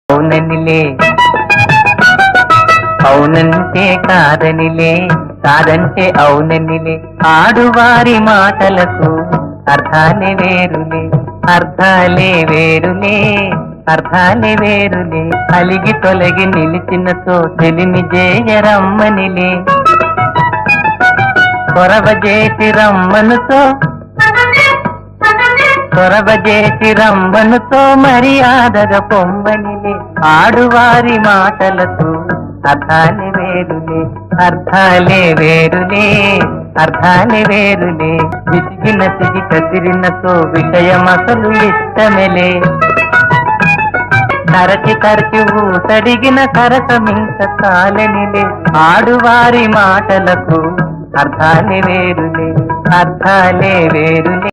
అవుననిలే అవునంటే కాదనిలే, కాదంటే అవుననిలే. ఆడువారి మాటలకు అర్థాలే వేరులే, అర్థాలే వేరులే, అర్థాలే వేరులే. అలిగి తొలగి నిలిచినతో తెలిమి జేయరమ్మనిలే, కొరవజేసి రమ్మనుతో కొరవజేసి రమ్మనుతో మర్యాదగా పొమ్మనిలే. ఆడువారి మాటలకు అర్థాలే వేరులే, అర్థాలే వేరులే, అర్థాలే వేరులే. విసిగిన సిగి కసిరినతో విషయమసలు ఇష్టమెలే, తరచి తరచి ఊసడిగిన సరసమింక కాలనిలే. ఆడువారి మాటలకు అర్థాలే వేరులే, అర్థాలే వేరులే.